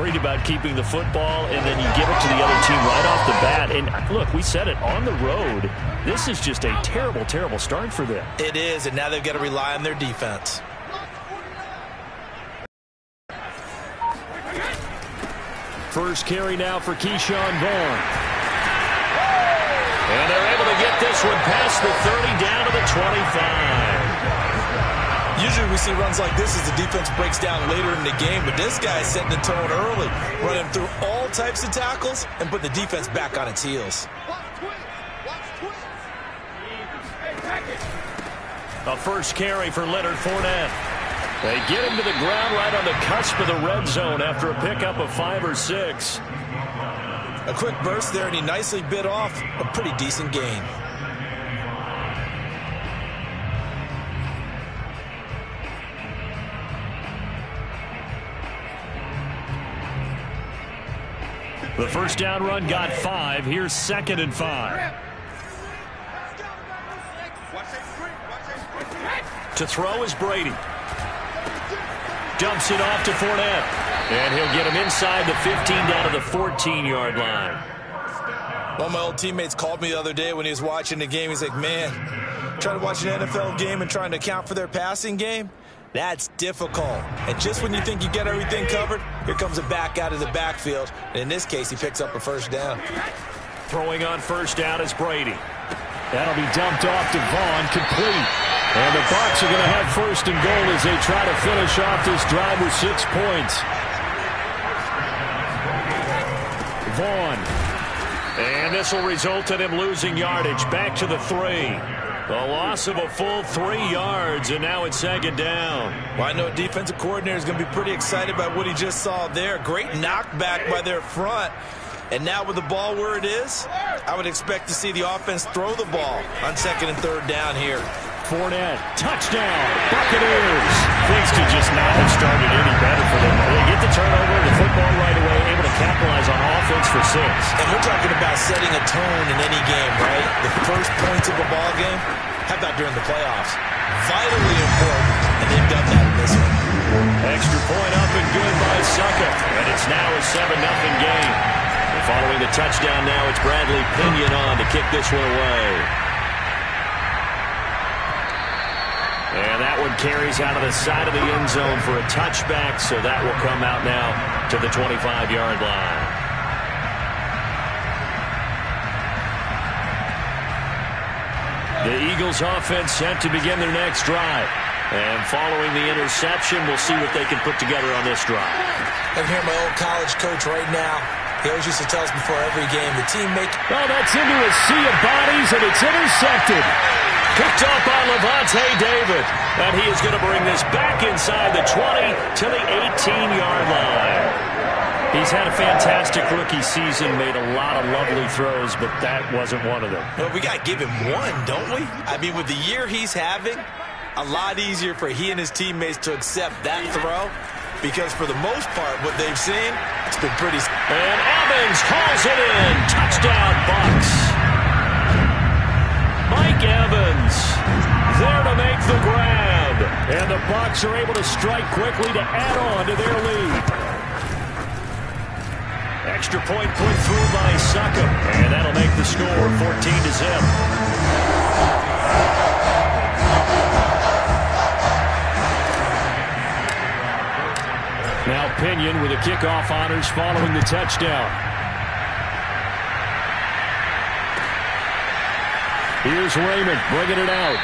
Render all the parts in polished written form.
worried about keeping the football, and then you give it to the other team right off the bat. And look, we said it, on the road, this is just a terrible, terrible start for them. It is, and now they've got to rely on their defense. First carry now for Keyshawn Vaughn. And they're able to get this one past the 30 down to the 25. Usually we see runs like this as the defense breaks down later in the game, but this guy is setting the tone early, running through all types of tackles and put the defense back on its heels. A first carry for Leonard Fournette. They get him to the ground right on the cusp of the red zone after a pickup of 5 or 6. A quick burst there, and he nicely bit off a pretty decent gain. The first down run got 5. Here's 2nd and 5. To throw is Brady. Dumps it off to Fournette. And he'll get him inside the 15 down to the 14-yard line. One of my old teammates called me the other day when he was watching the game. He's like, man, trying to watch an NFL game and trying to account for their passing game? That's difficult. And just when you think you get everything covered, here comes a back out of the backfield. And in this case, he picks up a first down. Throwing on first down is Brady. That'll be dumped off to Vaughn, complete. And the Bucs are going to have first and goal as they try to finish off this drive with 6 points. Vaughn. And this will result in him losing yardage. Back to the 3. A loss of a full 3 yards, and now it's 2nd down. Well, I know a defensive coordinator is going to be pretty excited about what he just saw there. Great knockback by their front. And now with the ball where it is, I would expect to see the offense throw the ball on 2nd and 3rd down here. Fournette, touchdown, Buccaneers. Things could just not have started any better for them. They get the turnover, the football right away, able to capitalize on offense for 6. And we're talking about setting a tone in any game, right? The first points of a ball game, how about during the playoffs? Vitally important, and they've done that in this one. Extra point up and good by Suckup, and it's now a 7-0 game. And following the touchdown now, it's Bradley Pinion on to kick this one away. And that one carries out of the side of the end zone for a touchback, so that will come out now to the 25-yard line. The Eagles offense set to begin their next drive. And following the interception, we'll see what they can put together on this drive. I'm here, my old college coach right now. He always used to tell us before every game, the team make... Oh, that's into a sea of bodies, and it's intercepted. Picked up by Levante David. And he is going to bring this back inside the 20 to the 18-yard line. He's had a fantastic rookie season, made a lot of lovely throws, but that wasn't one of them. Well, we got to give him one, don't we? I mean, with the year he's having, a lot easier for he and his teammates to accept that throw. Because for the most part, what they've seen, it's been pretty... And Evans calls it in. Touchdown, Bucs. Mike Evans there to make the grab. And the Bucs are able to strike quickly to add on to their lead. Extra point put through by Suckup. And that'll make the score 14-0. Now Pinion with the kickoff honors following the touchdown. Here's Raymond bringing it out.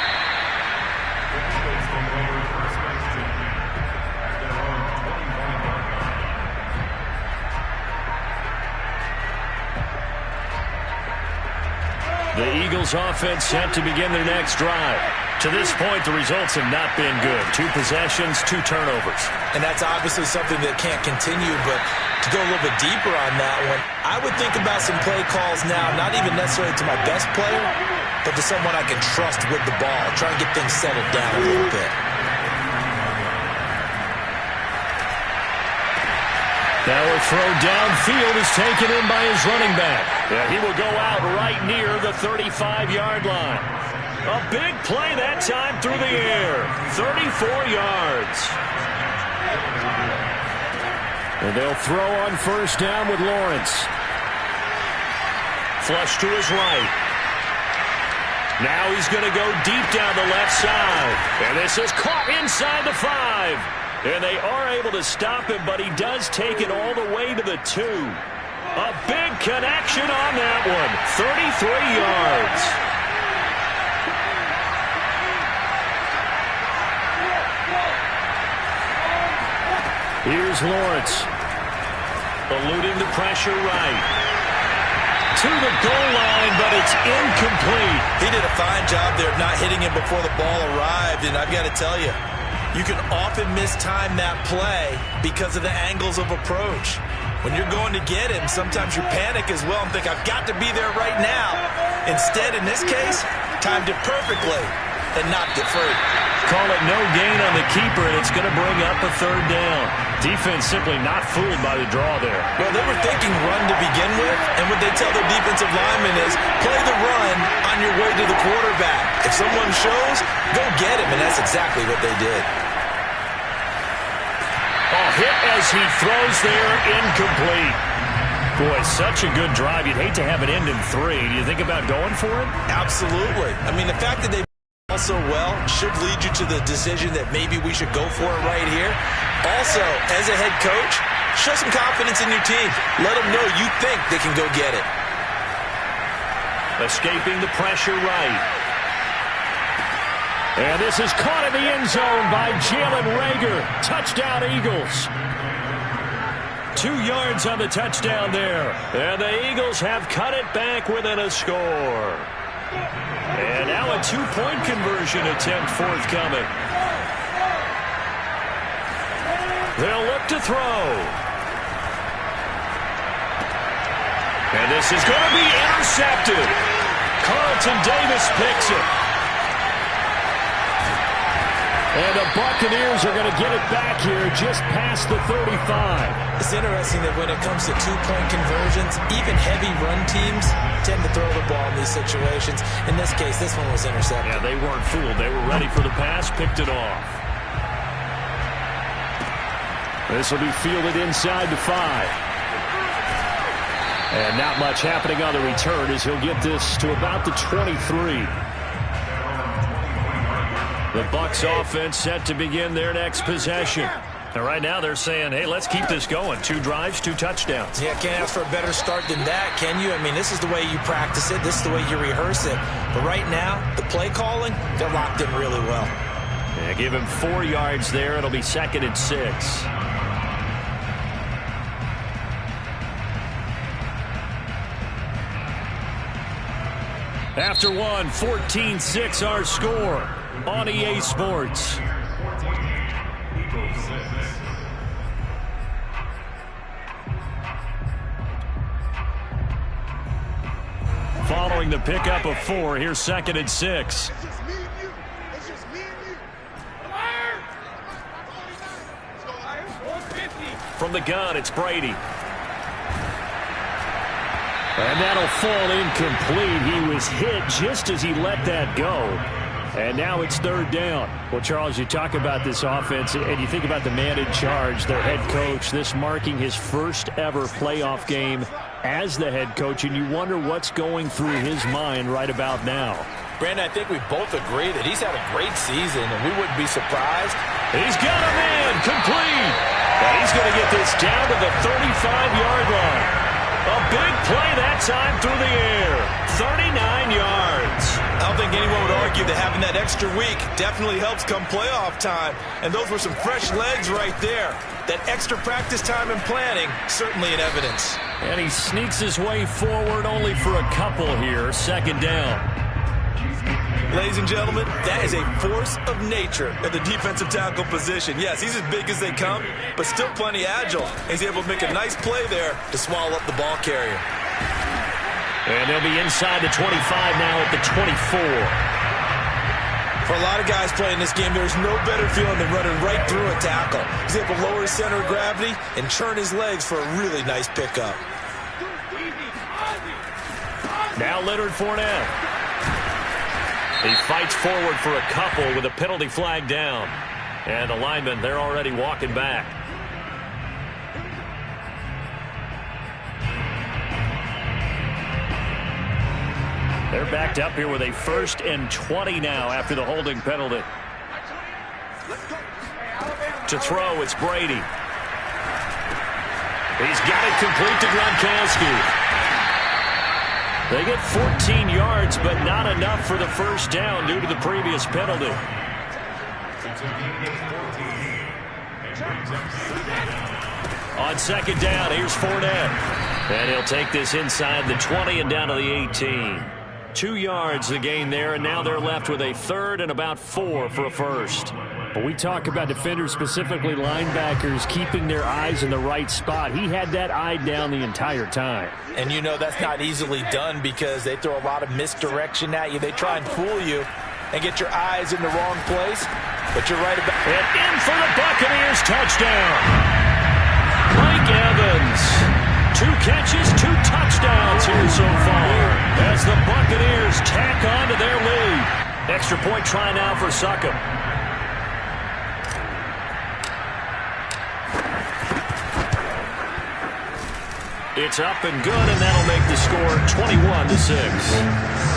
The Eagles offense set to begin their next drive. To this point, the results have not been good. 2 possessions, 2 turnovers. And that's obviously something that can't continue, but to go a little bit deeper on that one, I would think about some play calls now, not even necessarily to my best player, but to someone I can trust with the ball. Try and get things settled down a little bit. Now a throw downfield is taken in by his running back. Yeah, he will go out right near the 35-yard line. A big play that time through the air. 34 yards. And they'll throw on first down with Lawrence. Flush to his right. Now he's going to go deep down the left side. And this is caught inside the 5. And they are able to stop him, but he does take it all the way to the 2. A big connection on that one. 33 yards. Here's Lawrence. Eluding the pressure right. To the goal line, but it's incomplete. He did a fine job there of not hitting him before the ball arrived, and I've got to tell you, you can often mistime that play because of the angles of approach. When you're going to get him, sometimes you panic as well and think, I've got to be there right now. Instead, in this case, timed it perfectly and knocked it free. Call it no gain on the keeper, and it's going to bring up a third down. Defense simply not fooled by the draw there. Well, they were thinking run to begin with, and what they tell their defensive linemen is play the run on your way to the quarterback. If someone shows, go get him, and that's exactly what they did. Hit as he throws there, incomplete. Boy, such a good drive. You'd hate to have it end in 3. Do you think about going for it? Absolutely. I mean, the fact that they also well should lead you to the decision that maybe we should go for it right here. Also, as a head coach, show some confidence in your team. Let them know you think they can go get it. Escaping the pressure right. And this is caught in the end zone by Jalen Reagor. Touchdown, Eagles. 2 yards on the touchdown there. And the Eagles have cut it back within a score. And now a 2-point conversion attempt forthcoming. They'll look to throw. And this is going to be intercepted. Carlton Davis picks it. And the Buccaneers are going to get it back here just past the 35. It's interesting that when it comes to 2-point conversions, even heavy run teams tend to throw the ball in these situations. In this case, this one was intercepted. Yeah, they weren't fooled. They were ready for the pass, picked it off. This will be fielded inside the 5. And not much happening on the return as he'll get this to about the 23. The Bucs offense set to begin their next possession. And right now they're saying, hey, let's keep this going. 2 drives, 2 touchdowns. Yeah, can't ask for a better start than that, can you? I mean, this is the way you practice it. This is the way you rehearse it. But right now, the play calling, they're locked in really well. Yeah, give him 4 yards there. It'll be 2nd and 6. After one, 14-6 our score on EA Sports. Following the pickup of 4, here's 2nd and 6. From the gun, it's Brady. And that'll fall incomplete. He was hit just as he let that go. And now it's 3rd down. Well, Charles, you talk about this offense, and you think about the man in charge, their head coach, this marking his first ever playoff game as the head coach, and you wonder what's going through his mind right about now. Brandon, I think we both agree that he's had a great season, and we wouldn't be surprised. He's got a man complete. And he's going to get this down to the 35-yard line. A big play that time through the air. 39 yards. I don't think anyone would argue that having that extra week definitely helps come playoff time. And those were some fresh legs right there. That extra practice time and planning, certainly in evidence. And he sneaks his way forward only for a couple here. 2nd down. Ladies and gentlemen, that is a force of nature at the defensive tackle position. Yes, he's as big as they come, but still plenty agile. He's able to make a nice play there to swallow up the ball carrier. And they'll be inside the 25 now at the 24. For a lot of guys playing this game, there's no better feeling than running right through a tackle. He's able to lower his center of gravity and churn his legs for a really nice pickup. Now Leonard Fournette. He fights forward for a couple with a penalty flag down. And the linemen, they're already walking back. They're backed up here with a 1st and 20 now after the holding penalty. To throw, it's Brady. He's got it complete to Gronkowski. They get 14 yards, but not enough for the first down due to the previous penalty. On 2nd down, here's Fournette. And he'll take this inside the 20 and down to the 18. 2 yards the gain there, and now they're left with a 3rd and about 4 for a first. But we talk about defenders, specifically linebackers, keeping their eyes in the right spot. He had that eye down the entire time. And you know that's not easily done because they throw a lot of misdirection at you. They try and fool you and get your eyes in the wrong place. But you're right about it. In for the Buccaneers touchdown. Mike Evans. 2 catches, 2 touchdowns here so far as the Buccaneers tack on to their lead. Extra point try now for Succop. It's up and good, and that'll make the score 21-6.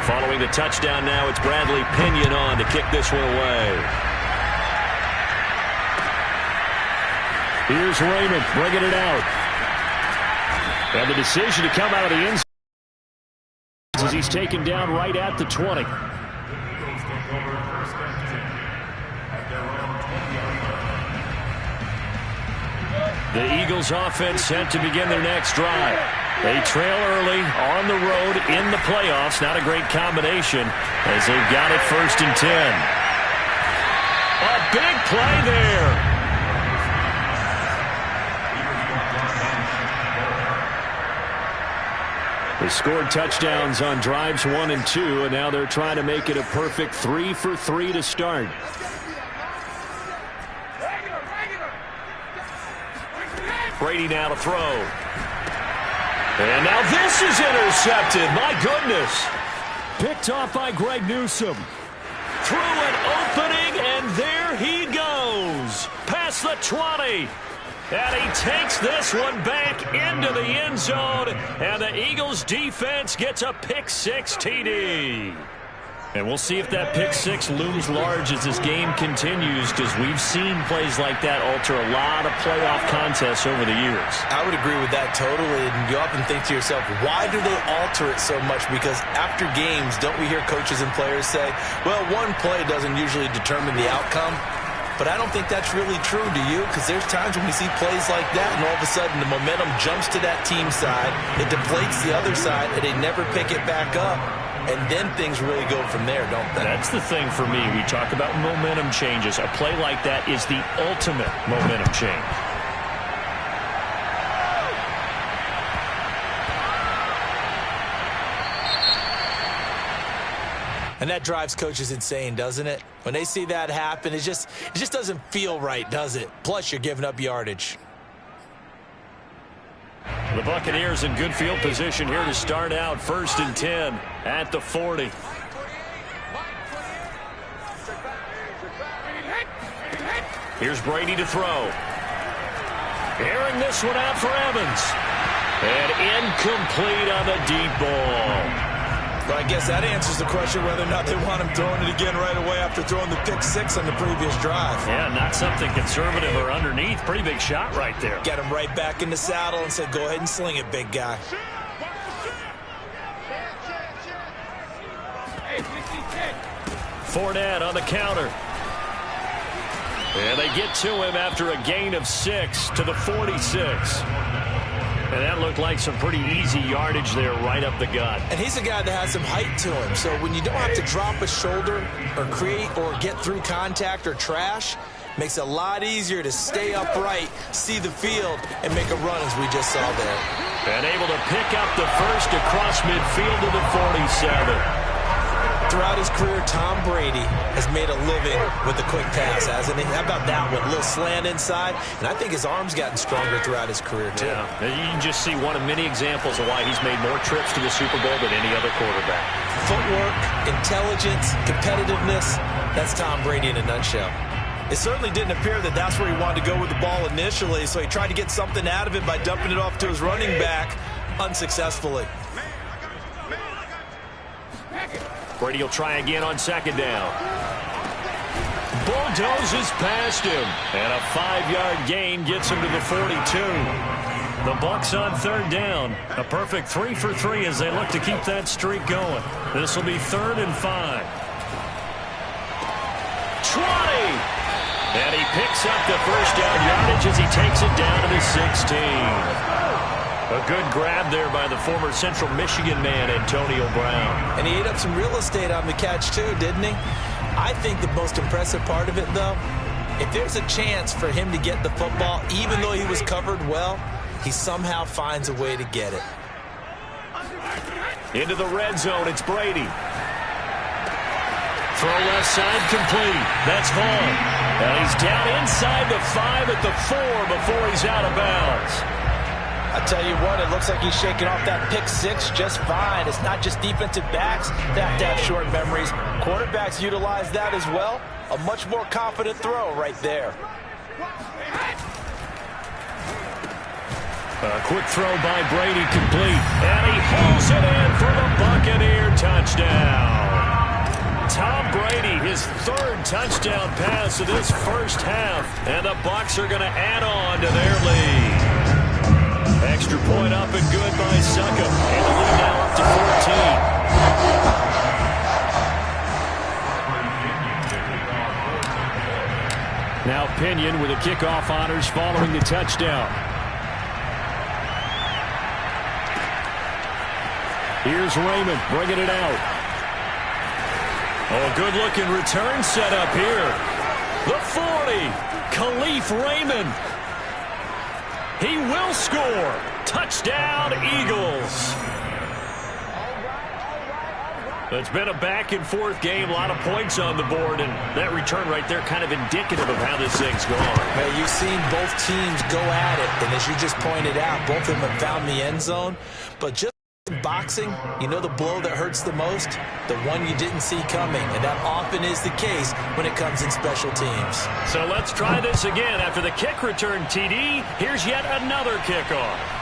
Following the touchdown now, it's Bradley Pinion on to kick this one away. Here's Raymond bringing it out. And the decision to come out of the end zone as he's taken down right at the 20. The Eagles offense set to begin their next drive. They trail early on the road in the playoffs. Not a great combination as they've got it 1st and 10. A big play there. They scored touchdowns on drives 1 and 2, and now they're trying to make it a perfect 3 for 3 to start. Brady now to throw. And now this is intercepted. My goodness. Picked off by Greg Newsome. Through an opening, and there he goes. Past the 20. And he takes this one back into the end zone. And the Eagles defense gets a pick-6 TD. And we'll see if that pick-6 looms large as this game continues, because we've seen plays like that alter a lot of playoff contests over the years. I would agree with that totally. And you often think to yourself, why do they alter it so much? Because after games, don't we hear coaches and players say, well, one play doesn't usually determine the outcome? But I don't think that's really true, do you? Because there's times when we see plays like that, and all of a sudden the momentum jumps to that team side, it deflates the other side, and they never pick it back up. And then things really go from there, don't they? That's the thing for me. We talk about momentum changes. A play like that is the ultimate momentum change. And that drives coaches insane, doesn't it? When they see that happen, it just doesn't feel right, does it? Plus, you're giving up yardage. The Buccaneers in good field position here to start out. 1st and 10 at the 40. Here's Brady to throw. Airing this one out for Evans. And incomplete on the deep ball. Well, I guess that answers the question whether or not they want him throwing it again right away after throwing the pick-6 on the previous drive. Yeah, not something conservative or underneath. Pretty big shot right there. Get him right back in the saddle and said, go ahead and sling it, big guy. Fournette on the counter. And they get to him after a gain of 6 to the 46. And that looked like some pretty easy yardage there right up the gut. And he's a guy that has some height to him. So when you don't have to drop a shoulder or create or get through contact or trash, makes it a lot easier to stay upright, see the field, and make a run as we just saw there. And able to pick up the first across midfield to the 47. Throughout his career, Tom Brady has made a living with the quick pass, hasn't he? How about that one? A little slant inside, and I think his arm's gotten stronger throughout his career, too. Yeah. You can just see one of many examples of why he's made more trips to the Super Bowl than any other quarterback. Footwork, intelligence, competitiveness, that's Tom Brady in a nutshell. It certainly didn't appear that that's where he wanted to go with the ball initially, so he tried to get something out of it by dumping it off to his running back unsuccessfully. Brady will try again on second down. Bulldozes past him. And a 5-yard gain gets him to the 42. The Bucs on third down. A perfect 3 for 3 as they look to keep that streak going. This will be 3rd and 5. 20! And he picks up the first down yardage as he takes it down to the 16. A good grab there by the former Central Michigan man, Antonio Brown. And he ate up some real estate on the catch, too, didn't he? I think the most impressive part of it, though, if there's a chance for him to get the football, even though he was covered well, he somehow finds a way to get it. Into the red zone, it's Brady. Throw left side complete. That's Vaughn. And he's down inside the 5 at the 4 before he's out of bounds. I tell you what, it looks like he's shaking off that pick 6 just fine. It's not just defensive backs that have to have short memories. Quarterbacks utilize that as well. A much more confident throw right there. A quick throw by Brady complete. And he hauls it in for the Buccaneer touchdown. Tom Brady, his 3rd touchdown pass of this first half. And the Bucs are going to add on to their lead. Extra point up and good by Suckup. And the lead now up to 14. Now Pinion with the kickoff honors following the touchdown. Here's Raymond bringing it out. Oh, good-looking return set up here. The 40, Khalif Raymond. He will score. Touchdown, Eagles. It's been a back-and-forth game, a lot of points on the board, and that return right there kind of indicative of how this thing's gone. Hey, you've seen both teams go at it, and as you just pointed out, both of them have found the end zone. But just in boxing, you know the blow that hurts the most? The one you didn't see coming, and that often is the case when it comes in special teams. So let's try this again. After the kick return, TD, here's yet another kickoff.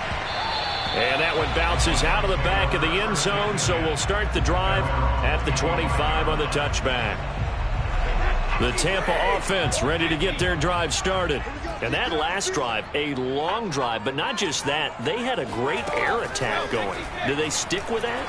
And that one bounces out of the back of the end zone, so we'll start the drive at the 25 on the touchback. The Tampa offense ready to get their drive started. And that last drive, a long drive, but not just that. They had a great air attack going. Do they stick with that?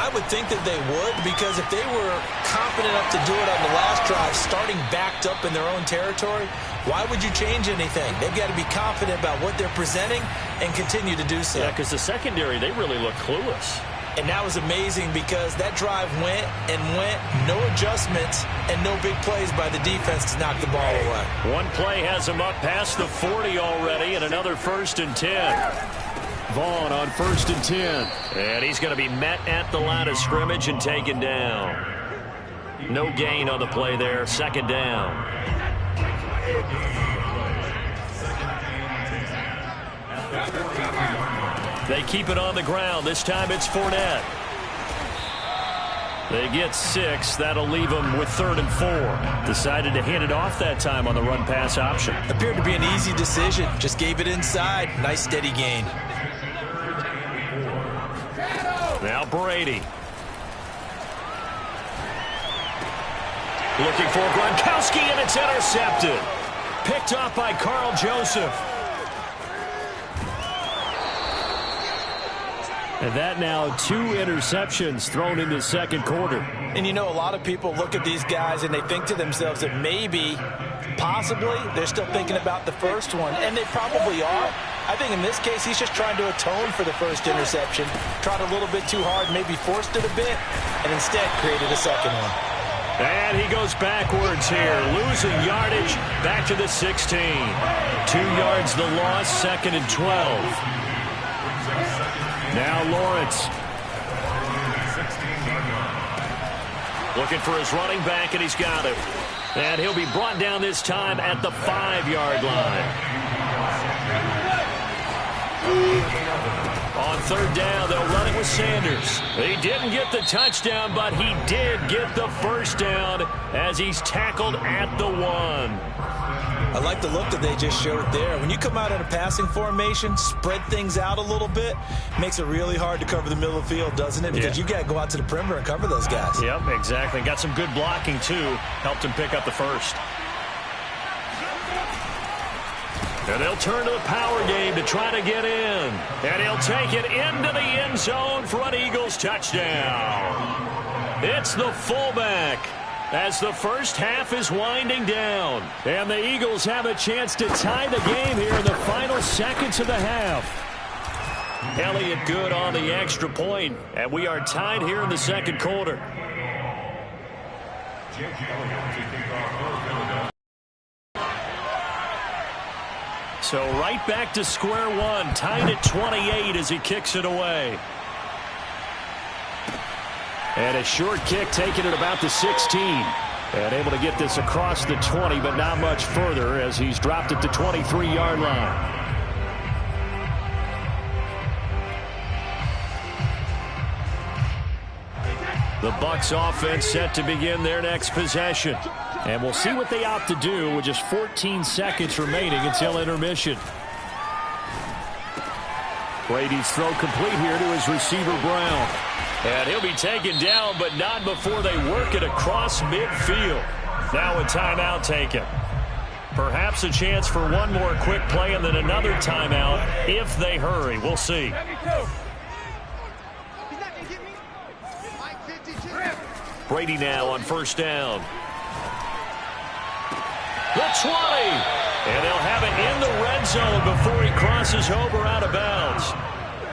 I would think that they would, because if they were confident enough to do it on the last drive, starting backed up in their own territory, why would you change anything? They've got to be confident about what they're presenting and continue to do so. Yeah, because the secondary, they really look clueless. And that was amazing because that drive went and went, no adjustments, and no big plays by the defense to knock the ball away. One play has him up past the 40 already, and another 1st and 10. Vaughn on 1st and 10. And he's going to be met at the line of scrimmage and taken down. No gain on the play there, 2nd down. They keep it on the ground. This time it's Fournette. They get 6. That'll leave them with 3rd and 4. Decided to hand it off that time on the run-pass option. Appeared to be an easy decision. Just gave it inside. Nice steady gain. Now Brady. Looking for Gronkowski, and it's intercepted. Picked off by Carl Joseph. And that now 2 interceptions thrown in the 2nd quarter. And you know, a lot of people look at these guys and they think to themselves that maybe, possibly, they're still thinking about the first one. And they probably are. I think in this case, he's just trying to atone for the first interception. Tried a little bit too hard, maybe forced it a bit, and instead created a second one. And he goes backwards here, losing yardage back to the 16. 2 yards the loss, 2nd and 12. Now Lawrence. Looking for his running back, and he's got it. And he'll be brought down this time at the 5-yard line. On third down, they'll run it with Sanders. He didn't get the touchdown, but he did get the first down as he's tackled at the 1. I like the look that they just showed there. When you come out in a passing formation, spread things out a little bit, makes it really hard to cover the middle of the field, doesn't it? Because you got to go out to the perimeter and cover those guys. Yep, exactly. Got some good blocking, too. Helped him pick up the first. And they'll turn to the power game to try to get in. And he'll take it into the end zone for an Eagles touchdown. It's the fullback as the first half is winding down. And the Eagles have a chance to tie the game here in the final seconds of the half. Elliott good on the extra point, and we are tied here in the second quarter. So right back to square one, tied at 28 as he kicks it away. And a short kick taken at about the 16. And able to get this across the 20, but not much further as he's dropped at the 23-yard line. The Bucs offense set to begin their next possession. And we'll see what they opt to do with just 14 seconds remaining until intermission. Brady's throw complete here to his receiver, Brown. And he'll be taken down, but not before they work it across midfield. Now a timeout taken. Perhaps a chance for one more quick play and then another timeout if they hurry. We'll see. Brady now on first down. The 20. And they'll have it in the red zone before he crosses over out of bounds.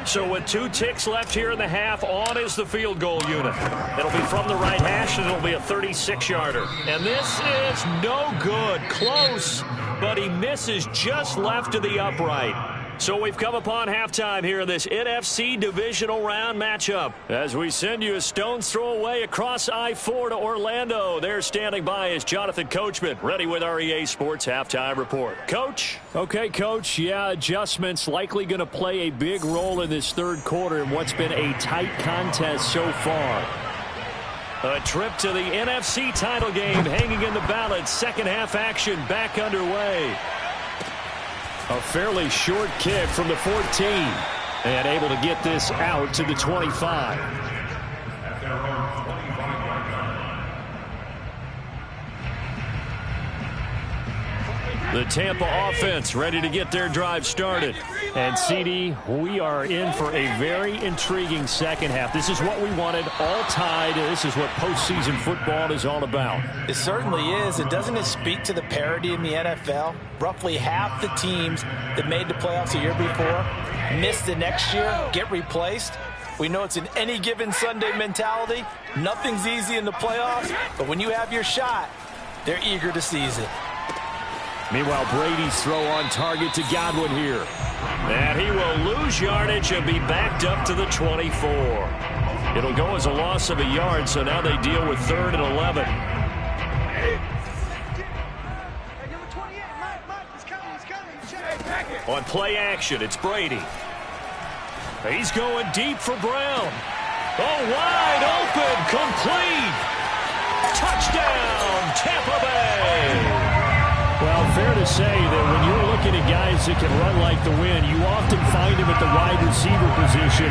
So with 2 ticks left here in the half, on is the field goal unit. It'll be from the right hash, and it'll be a 36-yarder. And this is no good. Close, but he misses just left of the upright. So we've come upon halftime here in this NFC divisional round matchup. As we send you a stone's throw away across I-4 to Orlando. There standing by is Jonathan Coachman, ready with our EA Sports Halftime Report. Coach? Okay, Coach. Yeah, adjustments likely going to play a big role in this third quarter in what's been a tight contest so far. A trip to the NFC title game hanging in the balance. Second half action back underway. A fairly short kick from the 14. And able to get this out to the 25. The Tampa offense ready to get their drive started. And, CD, we are in for a very intriguing second half. This is what we wanted, all tied. This is what postseason football is all about. It certainly is. And doesn't it speak to the parity in the NFL? Roughly half the teams that made the playoffs the year before miss the next year, get replaced. We know it's an any given Sunday mentality. Nothing's easy in the playoffs, but when you have your shot, they're eager to seize it. Meanwhile, Brady's throw on target to Godwin here. And he will lose yardage and be backed up to the 24. It'll go as a loss of a yard, so now they deal with 3rd and 11. On play action, it's Brady. He's going deep for Brown. Oh, wide open, complete. Touchdown, Tampa Bay. Well, fair to say that when you're looking at guys that can run like the wind, you often find him at the wide receiver position,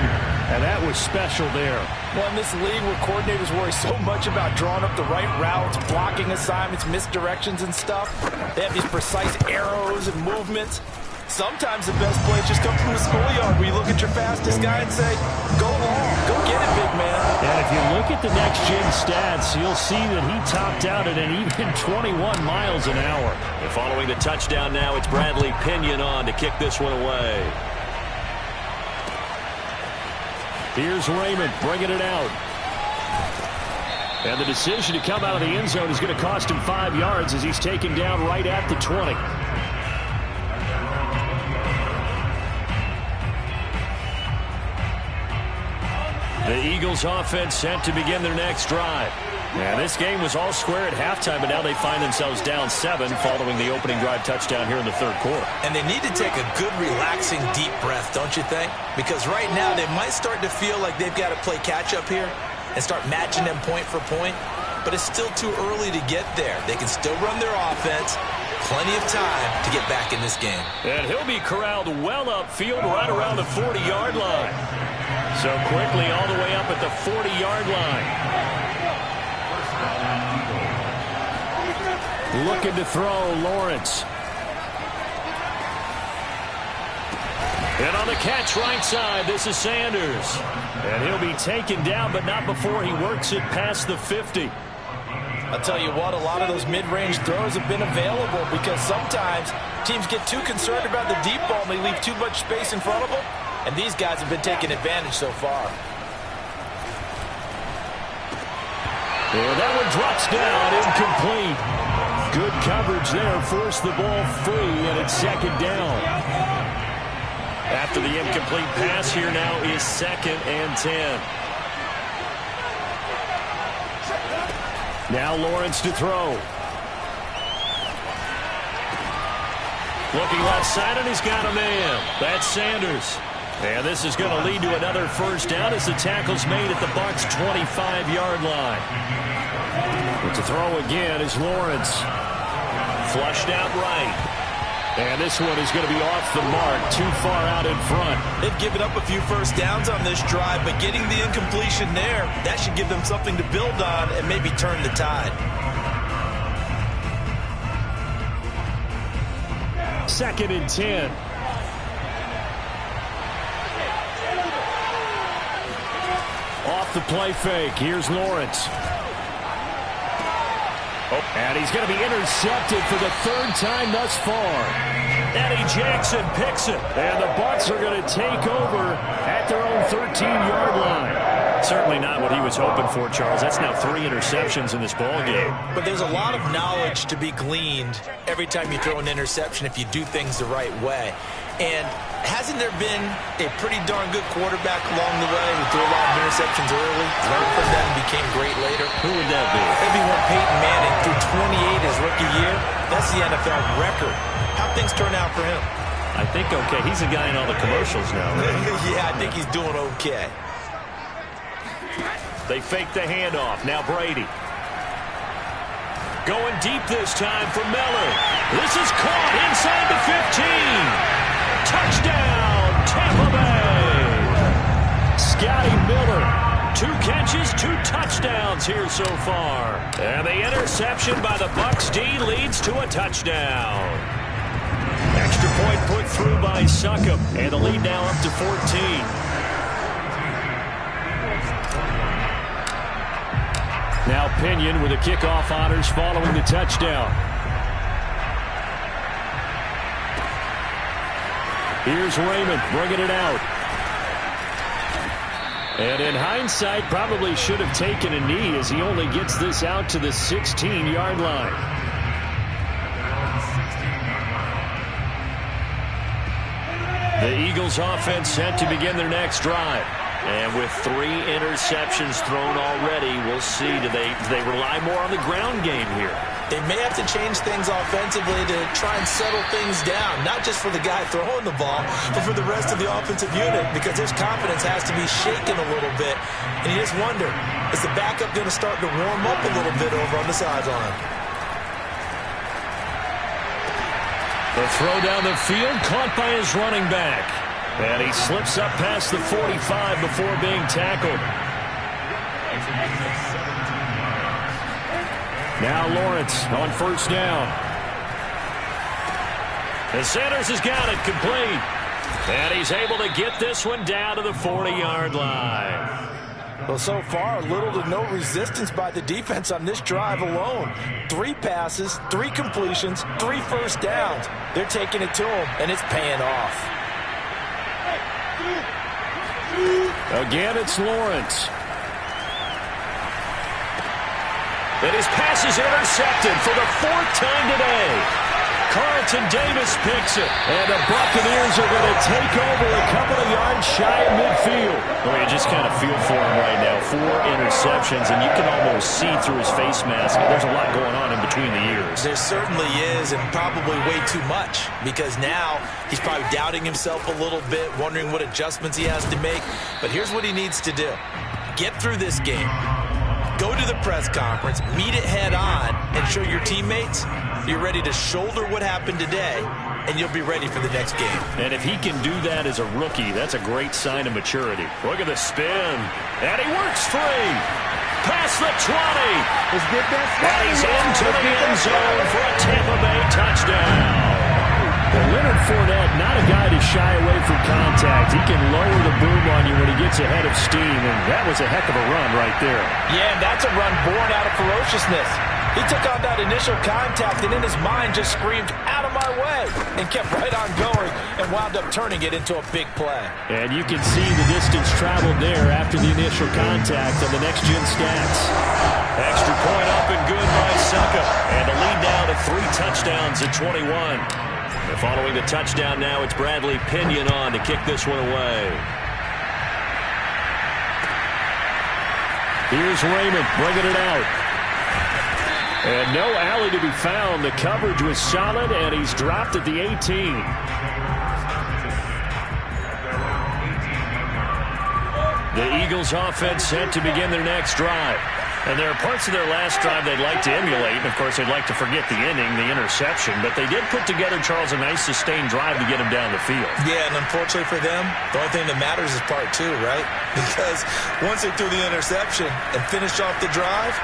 and that was special there. Well, in this league where coordinators worry so much about drawing up the right routes, blocking assignments, misdirections and stuff, they have these precise arrows and movements. Sometimes the best plays just come from the schoolyard where you look at your fastest guy and say, go long, go get it, big man. And if you look at the next-gen stats, you'll see that he topped out at an even 21 miles an hour. And following the touchdown now, it's Bradley Pinion on to kick this one away. Here's Raymond bringing it out. And the decision to come out of the end zone is going to cost him 5 yards as he's taken down right at the 20. The Eagles offense set to begin their next drive. And this game was all square at halftime, but now they find themselves down 7 following the opening drive touchdown here in the third quarter. And they need to take a good, relaxing, deep breath, don't you think? Because right now they might start to feel like they've got to play catch-up here and start matching them point for point. But it's still too early to get there. They can still run their offense. Plenty of time to get back in this game. And he'll be corralled well upfield right around the 40-yard line. So quickly all the way up at the 40-yard line. Looking to throw, Lawrence. And on the catch right side, this is Sanders. And he'll be taken down, but not before he works it past the 50. I'll tell you what, a lot of those mid-range throws have been available because sometimes teams get too concerned about the deep ball and they leave too much space in front of them. And these guys have been taking advantage so far. And that one drops down, incomplete. Good coverage there, forced the ball free, and it's second down. After the incomplete pass, here now is 2nd and 10. Now Lawrence to throw. Looking left side, and he's got a man. That's Sanders. And this is going to lead to another first down as the tackle's made at the Bucs' 25-yard line. But to throw again is Lawrence. Flushed out right. And this one is going to be off the mark, too far out in front. They've given up a few first downs on this drive, but getting the incompletion there, that should give them something to build on and maybe turn the tide. 2nd and 10. Off the play fake. Here's Lawrence. Oh, and he's going to be intercepted for the 3rd time thus far. Eddie Jackson picks it. And the Bucs are going to take over at their own 13-yard line. Certainly not what he was hoping for, Charles. That's now 3 interceptions in this ball game. But there's a lot of knowledge to be gleaned every time you throw an interception if you do things the right way. And hasn't there been a pretty darn good quarterback along the way who threw a lot of interceptions early, learned from them, and became great later? Who would that be? Everyone, Peyton Manning threw 28 his rookie year. That's the NFL record. How things turn out for him? I think okay. He's a guy in all the commercials now. Right? Yeah, I think he's doing okay. They fake the handoff. Now Brady. Going deep this time for Miller. This is caught inside the 15. Touchdown, Tampa Bay. Scotty Miller. 2 catches, 2 touchdowns here so far. And the interception by the Bucs D leads to a touchdown. Extra point put through by Succop. And the lead now up to 14. Now Pinion with the kickoff honors following the touchdown. Here's Raymond bringing it out. And in hindsight, probably should have taken a knee as he only gets this out to the 16-yard line. The Eagles offense set to begin their next drive. And with 3 interceptions thrown already, we'll see. Do they rely more on the ground game here? They may have to change things offensively to try and settle things down, not just for the guy throwing the ball, but for the rest of the offensive unit, because his confidence has to be shaken a little bit. And you just wonder, is the backup going to start to warm up a little bit over on the sideline? The throw down the field, caught by his running back. And he slips up past the 45 before being tackled. Now Lawrence on first down. And Sanders has got it complete. And he's able to get this one down to the 40-yard line. Well, so far, little to no resistance by the defense on this drive alone. 3 passes, 3 completions, 3 first downs. They're taking it to him, and it's paying off. Again, it's Lawrence. And his pass is intercepted for the 4th time today. Carlton Davis picks it. And the Buccaneers are going to take over a couple of yards shy of midfield. Well, you just kind of feel for him right now. 4 interceptions, and you can almost see through his face mask. There's a lot going on in between the ears. There certainly is, and probably way too much, because now he's probably doubting himself a little bit, wondering what adjustments he has to make. But here's what he needs to do. Get through this game. Go to the press conference, meet it head on, and show your teammates you're ready to shoulder what happened today, and you'll be ready for the next game. And if he can do that as a rookie, that's a great sign of maturity. Look at the spin. And he works free. Past the 20. And he's into the end zone for a Tampa Bay touchdown. Well, Leonard Fournette, not a guy to shy away from contact. He can lower the boom on you when he gets ahead of steam, and that was a heck of a run right there. Yeah, and that's a run born out of ferociousness. He took on that initial contact and in his mind just screamed, out of my way, and kept right on going and wound up turning it into a big play. And you can see the distance traveled there after the initial contact on the next-gen stats. Extra point up and good by Succa. And the lead now to 3 touchdowns at 21. And following the touchdown now, it's Bradley Pinion on to kick this one away. Here's Raymond bringing it out. And no alley to be found. The coverage was solid, and he's dropped at the 18. The Eagles offense set to begin their next drive. And there are parts of their last drive they'd like to emulate. And, of course, they'd like to forget the inning, the interception. But they did put together, Charles, a nice sustained drive to get him down the field. Yeah, and unfortunately for them, the only thing that matters is part 2, right? Because once they threw the interception and finished off the drive,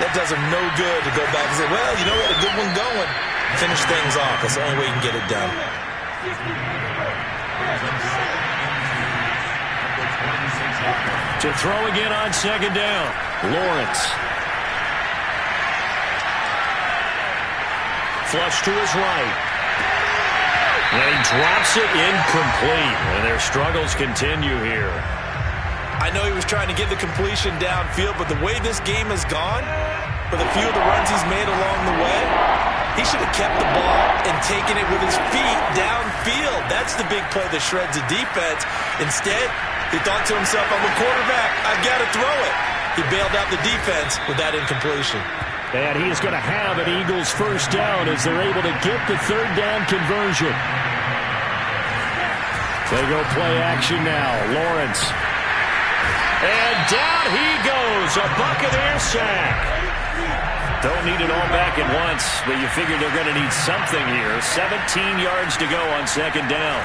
that does them no good to go back and say, well, you know, we had a good one going. Finish things off. That's the only way you can get it done. To throw again on second down. Lawrence. Flush to his right. And he drops it incomplete. And their struggles continue here. I know he was trying to get the completion downfield, but the way this game has gone, with a few of the runs he's made along the way, he should have kept the ball and taken it with his feet downfield. That's the big play that shreds the defense. Instead, he thought to himself, I'm a quarterback, I've got to throw it. He bailed out the defense with that incompletion. And he is going to have an Eagles first down as they're able to get the third down conversion. They go play action now. Lawrence. And down he goes, a Buccaneer sack. Don't need it all back at once, but you figure they're going to need something here. 17 yards to go on second down.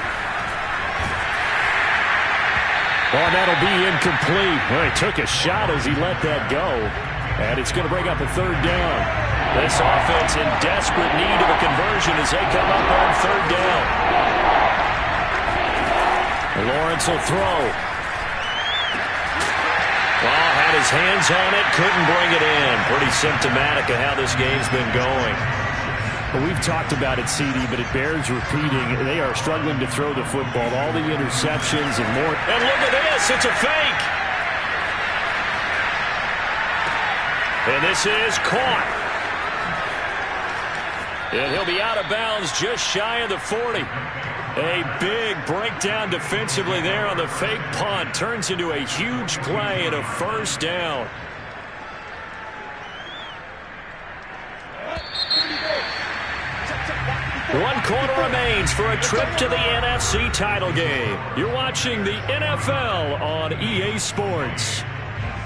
Oh, that'll be incomplete. Well, he took a shot as he let that go, and it's going to bring up a third down. This offense in desperate need of a conversion as they come up on third down. Lawrence will throw. Well, had his hands on it, couldn't bring it in. Pretty symptomatic of how this game's been going. Well, we've talked about it, CD, but it bears repeating. They are struggling to throw the football. All the interceptions and more. And look at this. It's a fake. And this is caught. And he'll be out of bounds just shy of the 40. A big breakdown defensively there on the fake punt. Turns into a huge play and a first down. One quarter remains for a trip to the NFC title game. You're watching the NFL on EA Sports.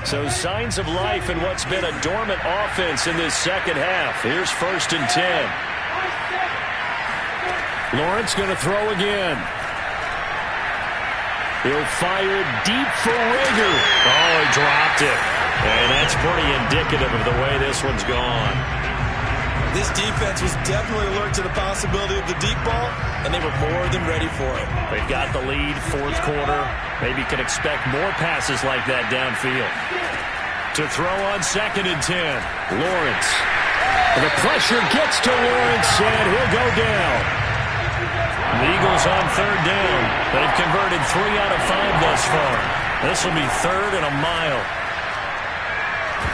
So signs of life in what's been a dormant offense in this second half. Here's 1st and 10. Lawrence going to throw again. He'll fire deep for Rager. Oh, he dropped it. And that's pretty indicative of the way this one's gone. This defense was definitely alert to the possibility of the deep ball, and they were more than ready for it. They've got the lead, 4th quarter. Maybe can expect more passes like that downfield. To throw on 2nd and 10. Lawrence. And the pressure gets to Lawrence, and he'll go down. The Eagles on 3rd down. They've converted 3 out of 5 thus far. This will be 3rd and a mile.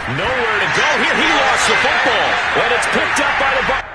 Nowhere to go here. He lost the football. And it's picked up by the Bucs.